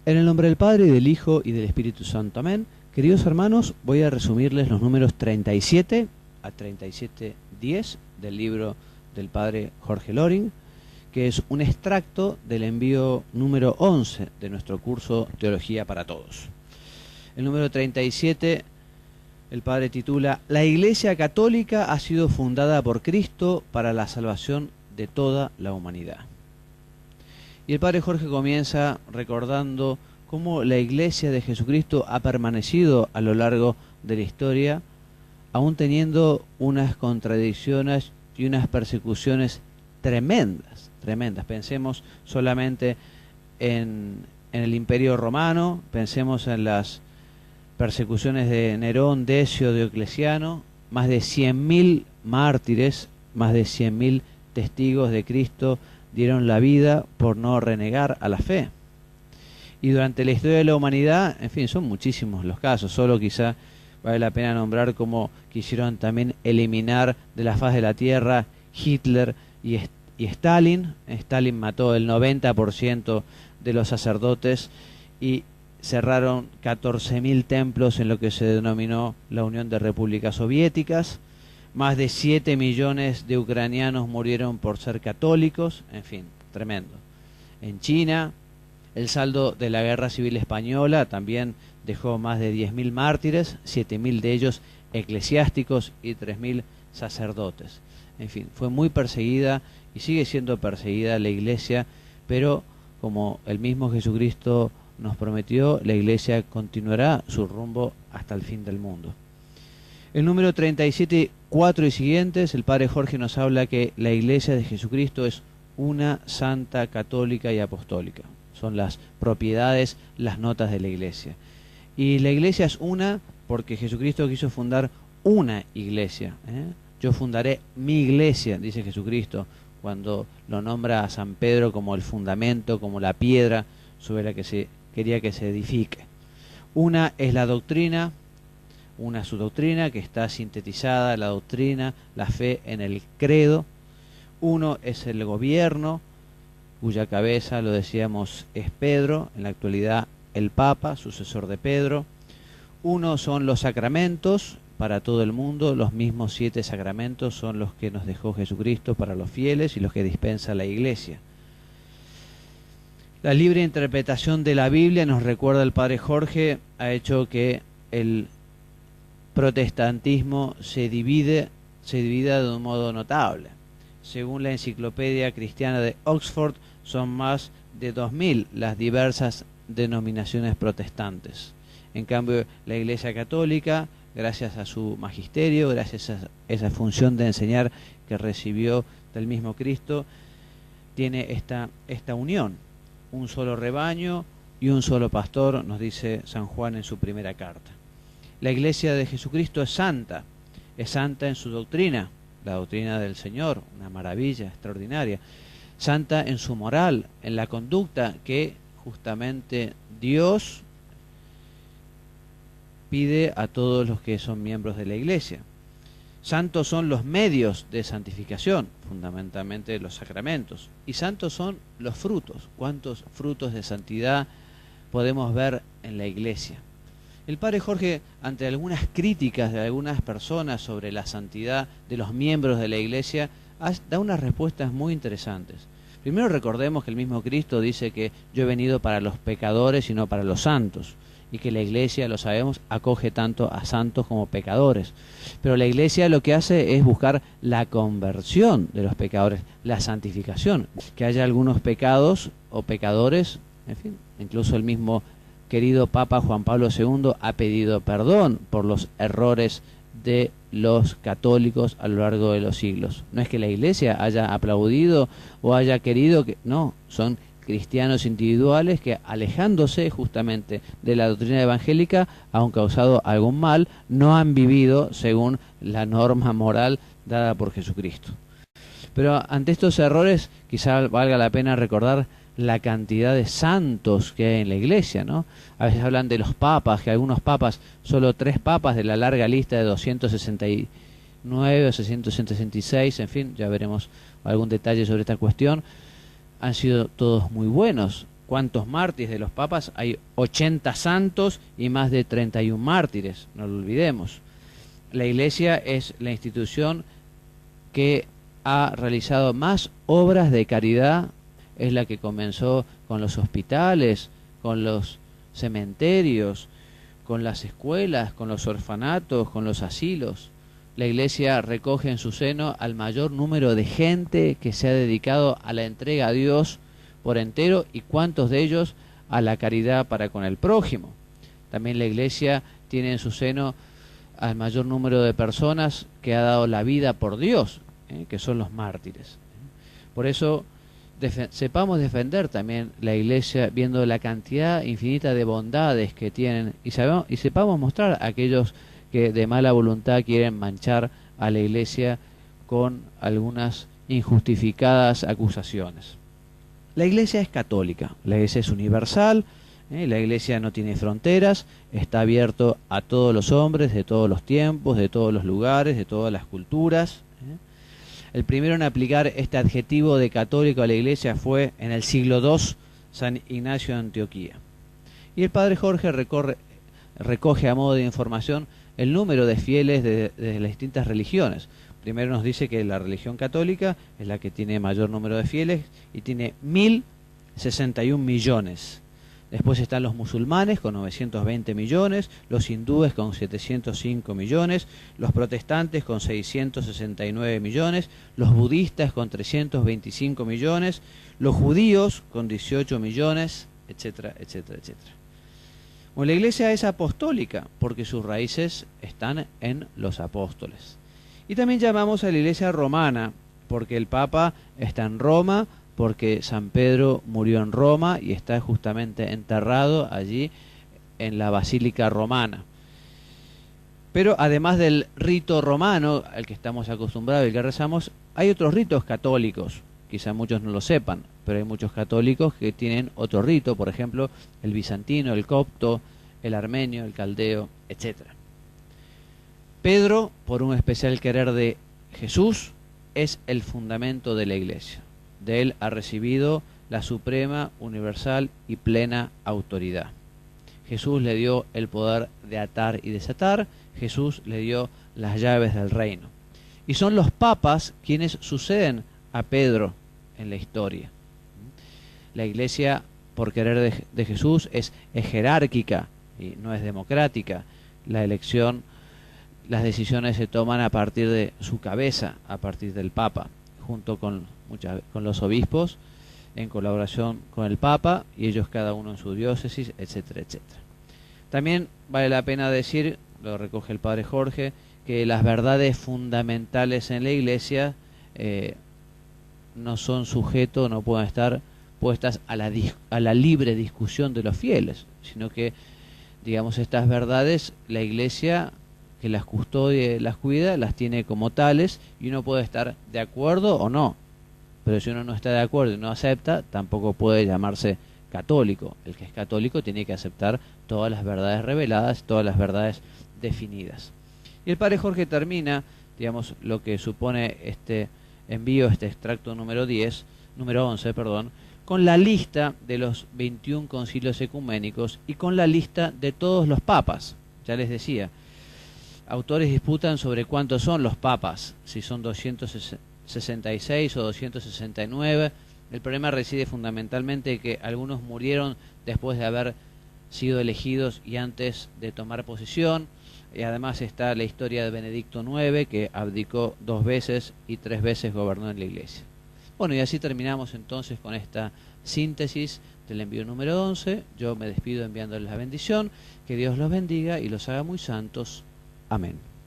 En el nombre del Padre, y del Hijo, y del Espíritu Santo. Amén. Queridos hermanos, voy a resumirles los números 37 a 37:10 del libro del Padre Jorge Loring, que es un extracto del envío número 11 de nuestro curso Teología para Todos. El número 37, el Padre titula: La Iglesia Católica ha sido fundada por Cristo para la salvación de toda la humanidad. Y el Padre Jorge comienza recordando cómo la Iglesia de Jesucristo ha permanecido a lo largo de la historia, aún teniendo unas contradicciones y unas persecuciones tremendas. Pensemos solamente en el Imperio Romano, pensemos en las persecuciones de Nerón, Decio, Diocleciano, más de 100.000 mártires, más de 100.000 testigos de Cristo dieron la vida por no renegar a la fe. Y durante la historia de la humanidad, en fin, son muchísimos los casos, solo quizá vale la pena nombrar cómo quisieron también eliminar de la faz de la tierra Hitler y Stalin. Stalin mató el 90% de los sacerdotes y cerraron 14.000 templos en lo que se denominó la Unión de Repúblicas Soviéticas. Más de 7 millones de ucranianos murieron por ser católicos, en fin, tremendo. En China, el saldo de la Guerra Civil Española también dejó más de 10.000 mártires, 7.000 de ellos eclesiásticos y 3.000 sacerdotes. En fin, fue muy perseguida y sigue siendo perseguida la Iglesia, pero como el mismo Jesucristo nos prometió, la Iglesia continuará su rumbo hasta el fin del mundo. El número 37, 4 y siguientes, el Padre Jorge nos habla que la Iglesia de Jesucristo es una, santa, católica y apostólica. Son las propiedades, las notas de la Iglesia. Y la Iglesia es una porque Jesucristo quiso fundar una Iglesia. Yo fundaré mi Iglesia, dice Jesucristo, cuando lo nombra a San Pedro como el fundamento, como la piedra sobre la que se quería que se edifique. Una es la doctrina, una su doctrina que está sintetizada, la doctrina, la fe en el credo. Uno es el gobierno, cuya cabeza, lo decíamos, es Pedro, en la actualidad el Papa, sucesor de Pedro. Uno son los sacramentos para todo el mundo, los mismos 7 sacramentos son los que nos dejó Jesucristo para los fieles y los que dispensa la Iglesia. La libre interpretación de la Biblia, nos recuerda el Padre Jorge, ha hecho que el protestantismo se divida de un modo notable. Según la Enciclopedia Cristiana de Oxford, son más de 2.000 las diversas denominaciones protestantes. En cambio, la Iglesia Católica, gracias a su magisterio, gracias a esa función de enseñar que recibió del mismo Cristo, tiene esta unión, un solo rebaño y un solo pastor, nos dice San Juan en su primera carta. La Iglesia de Jesucristo es santa en su doctrina, la doctrina del Señor, una maravilla extraordinaria. Santa en su moral, en la conducta que justamente Dios pide a todos los que son miembros de la Iglesia. Santos son los medios de santificación, fundamentalmente los sacramentos. Y santos son los frutos. ¿Cuántos frutos de santidad podemos ver en la Iglesia? El Padre Jorge, ante algunas críticas de algunas personas sobre la santidad de los miembros de la Iglesia, da unas respuestas muy interesantes. Primero recordemos que el mismo Cristo dice que yo he venido para los pecadores y no para los santos, y que la Iglesia, lo sabemos, acoge tanto a santos como pecadores. Pero la Iglesia lo que hace es buscar la conversión de los pecadores, la santificación, que haya algunos pecados o pecadores, en fin, incluso el mismo querido Papa Juan Pablo II ha pedido perdón por los errores de los católicos a lo largo de los siglos. No es que la Iglesia haya aplaudido o haya querido que, no, son cristianos individuales que, alejándose justamente de la doctrina evangélica, aun causado algún mal, no han vivido según la norma moral dada por Jesucristo. Pero ante estos errores quizá valga la pena recordar la cantidad de santos que hay en la Iglesia, ¿no? A veces hablan de los papas, que algunos papas, solo 3 papas de la larga lista de 269 o 666, en fin, ya veremos algún detalle sobre esta cuestión, han sido todos muy buenos. ¿Cuántos mártires de los papas? Hay 80 santos y más de 31 mártires, no lo olvidemos. La Iglesia es la institución que ha realizado más obras de caridad, es la que comenzó con los hospitales, con los cementerios, con las escuelas, con los orfanatos, con los asilos. La Iglesia recoge en su seno al mayor número de gente que se ha dedicado a la entrega a Dios por entero, y cuántos de ellos a la caridad para con el prójimo. También la Iglesia tiene en su seno al mayor número de personas que ha dado la vida por Dios, que son los mártires. Por eso sepamos defender también la Iglesia viendo la cantidad infinita de bondades que tienen, y sepamos mostrar a aquellos que de mala voluntad quieren manchar a la Iglesia con algunas injustificadas acusaciones. La Iglesia es católica, la Iglesia es universal, la Iglesia no tiene fronteras, está abierto a todos los hombres de todos los tiempos, de todos los lugares, de todas las culturas. El primero en aplicar este adjetivo de católico a la Iglesia fue en el siglo II San Ignacio de Antioquía. Y el padre Jorge recoge a modo de información el número de fieles de las distintas religiones. Primero nos dice que la religión católica es la que tiene mayor número de fieles y tiene 1061 millones. Después están los musulmanes con 920 millones, los hindúes con 705 millones, los protestantes con 669 millones, los budistas con 325 millones, los judíos con 18 millones, etcétera, etcétera, etcétera. Bueno, la Iglesia es apostólica porque sus raíces están en los apóstoles. Y también llamamos a la Iglesia romana porque el Papa está en Roma, porque San Pedro murió en Roma y está justamente enterrado allí en la Basílica Romana. Pero además del rito romano al que estamos acostumbrados y al que rezamos, hay otros ritos católicos. Quizá muchos no lo sepan, pero hay muchos católicos que tienen otro rito, por ejemplo, el bizantino, el copto, el armenio, el caldeo, etc. Pedro, por un especial querer de Jesús, es el fundamento de la Iglesia. De él ha recibido la suprema, universal y plena autoridad. Jesús le dio el poder de atar y desatar, Jesús le dio las llaves del reino. Y son los papas quienes suceden a Pedro en la historia. La Iglesia, por querer de Jesús, es jerárquica y no es democrática. La elección, las decisiones se toman a partir de su cabeza, a partir del Papa, junto con los obispos, en colaboración con el Papa, y ellos cada uno en su diócesis, etcétera, etcétera. También vale la pena decir, lo recoge el padre Jorge, que las verdades fundamentales en la Iglesia no son sujetos, no pueden estar puestas a la libre discusión de los fieles, sino que, digamos, estas verdades, la Iglesia que las custodia y las cuida, las tiene como tales, y uno puede estar de acuerdo o no. Pero si uno no está de acuerdo y no acepta, tampoco puede llamarse católico. El que es católico tiene que aceptar todas las verdades reveladas, todas las verdades definidas. Y el padre Jorge termina, digamos, lo que supone este envío, este extracto número 11, con la lista de los 21 concilios ecuménicos y con la lista de todos los papas. Ya les decía, autores disputan sobre cuántos son los papas, si son 266 o 269. El problema reside fundamentalmente en que algunos murieron después de haber sido elegidos y antes de tomar posesión. Y además está la historia de Benedicto IX, que abdicó 2 veces y 3 veces gobernó en la Iglesia. Bueno, y así terminamos entonces con esta síntesis del envío número 11. Yo me despido enviándoles la bendición. Que Dios los bendiga y los haga muy santos. Amén.